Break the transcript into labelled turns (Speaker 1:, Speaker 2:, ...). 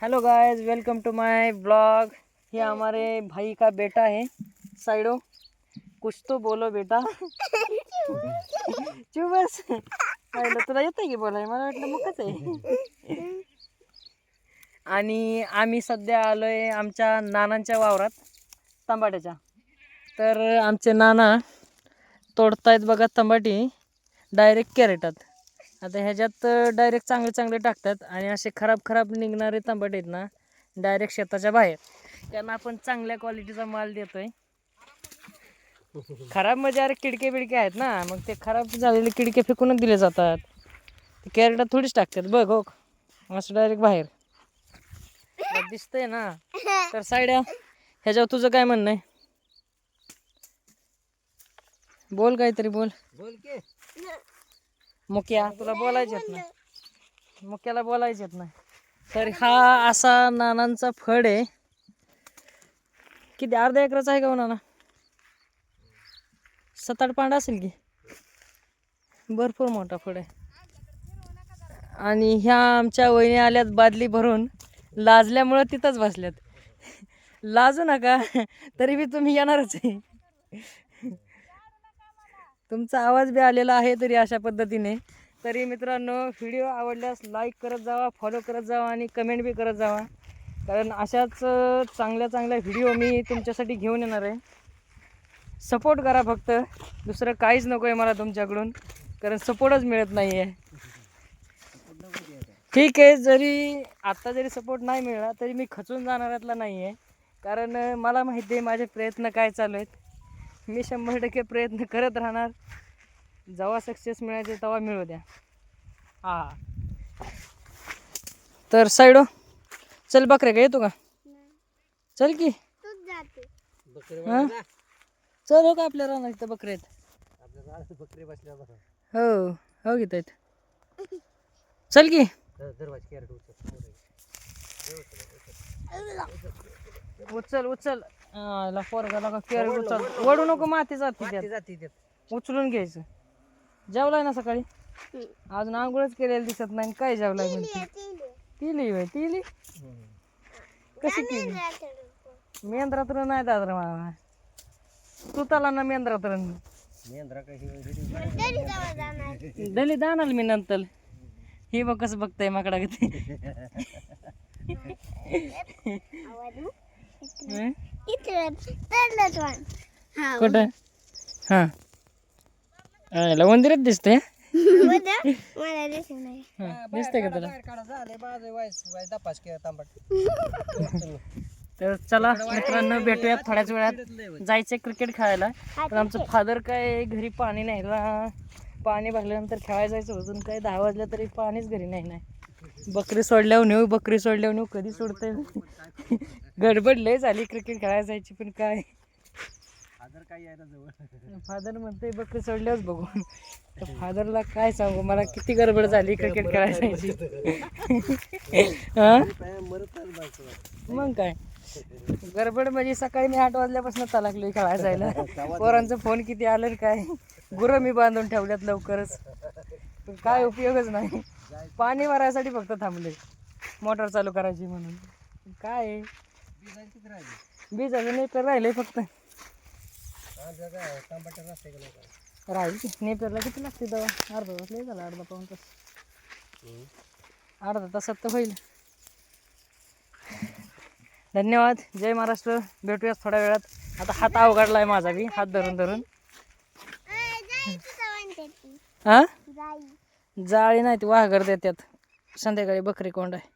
Speaker 1: Hello guys, welcome to my blog. ये हमारे भाई का बेटा है साइडो। कुछ तो बोलो बेटा। चुप बस। पाहिलं तुला येतं की बोलाय, मला वाटलं मुकच आहे. आणि आम्ही सध्या आलोय आमच्या नानांच्या वावरात तंबाट्याच्या. तर आमचे नाना तोडतायत बघा तंबाटी डायरेक्ट कॅरेटात. आता ह्याच्यात डायरेक्ट चांगले चांगले टाकतात आणि असे खराब खराब निघणारे तंबाटे आहेत ना डायरेक्ट शेताच्या बाहेर. त्यांना आपण चांगल्या क्वालिटीचा माल देतोय. खराब म्हणजे अरे किडके बिडके आहेत ना, मग ते खराब झालेले किडके फेकूनच दिले जातात. ते कॅरेटात थोडीच टाकतात. बघ हो असं डायरेक्ट बाहेर दिसतंय ना. तर साईड्या ह्याच्यावर तुझं काय म्हणणं आहे? बोल काहीतरी बोल. मुक्या तुला बोलायचं येत नाही, मुक्याला बोलायचं येत नाही. तर हा असा नानांचा फळ आहे. किती अर्धा एकराचा आहे का हो नाना? 7-8 पांडा असेल की. भरपूर मोठा फळ आहे. आणि ह्या आमच्या वहिनी आल्यात बादली भरून, लाजल्यामुळं तिथंच बसल्यात. लाजू नका, तरी बी तुम्ही येणारच आहे. तुमचा आवाज बी आलेला आहे तरी अशा पद्धतीने. तरी मित्रांनो, व्हिडिओ आवडल्यास लाईक करत जावा, फॉलो करत जावा आणि कमेंट बी करत जावा. कारण अशाच चांगल्या चांगल्या व्हिडिओ मी तुमच्यासाठी घेऊन येणार आहे. सपोर्ट करा फक्त, दुसरं काहीच नको आहे मला तुमच्याकडून, कारण सपोर्टच मिळत नाही आहे. ठीक आहे, जरी आत्ता जरी सपोर्ट नाही मिळाला तरी मी खचून जाणाऱ्यातला नाही आहे. कारण मला माहिती आहे माझे प्रयत्न काय चालू आहेत. मी 100% प्रयत्न करत राहणार. जेव्हा सक्सेस मिळायचे तेव्हा मिळू द्या. तर साईडो चल, बकरे का येतो का? चल की. चल हो का आपल्या रानात इथं बकरे आहेत. हो हो घेत आहेत. चल की. उचल उचल. पोरगाला का कॅरेट उचल. ओढू नको, माती जाती त्यात. उचलून घ्यायचं. जेवलाय ना सकाळी? अजून आंघोळच केलेलं दिसत नाही. काय जेवलाय म्हणते? तिली होय, तिली कशी केली? मेंद्रात्र नाही दादरा मामा. तू त्याला ना मेंद्रात्र दली दानाल मी नंतर. हे बघ कसं बघताय माकडा किती. कुठं? हा मंदिरात दिसते. दिसते का तुला? तर चला मित्रांनो, भेटूयात थोड्याच वेळात. जायचं क्रिकेट खेळायला. पण आमचं फादर काय घरी पाणी नाही ना. पाणी भरल्यानंतर खेळायला जायचं होतं. काय 10 वाजल्या तरी पाणीच घरी नाही. बकरी सोडल्यावर नेऊ, बकरी सोडल्यावर नेऊ, कधी सोडतंय. गडबड लय झाली क्रिकेट खेळायला जायची. पण काय फादर म्हणते बकरी सोडल्याच बघू. तर फादरला काय सांगू, मला किती गडबड झाली क्रिकेट खेळायला जायची. मग काय गडबड म्हणजे सकाळी मी 8 वाजल्यापासून लागलोय खेळायला जायला. पोरांचा फोन किती आलं काय. गुरं मी बांधून ठेवल्यात लवकरच. पण काय उपयोगच नाही. पाणी भरायसाठी फक्त थांबले, मोटर चालू करायची म्हणून. काय बीज अजून नेपर राहिले फक्त. राहील की नेपरला किती लागते दवा? अर्धा तास लय झाला, अर्धा पाऊण तास. अर्धा तासात तर होईल. धन्यवाद. जय महाराष्ट्र. भेटूयाच थोड्या वेळात. आता हात अवघडलाय माझा बी, हात धरून धरून. हा जाळी नाही ती वाघर देतात. संध्याकाळी बकरी कोंड आहे.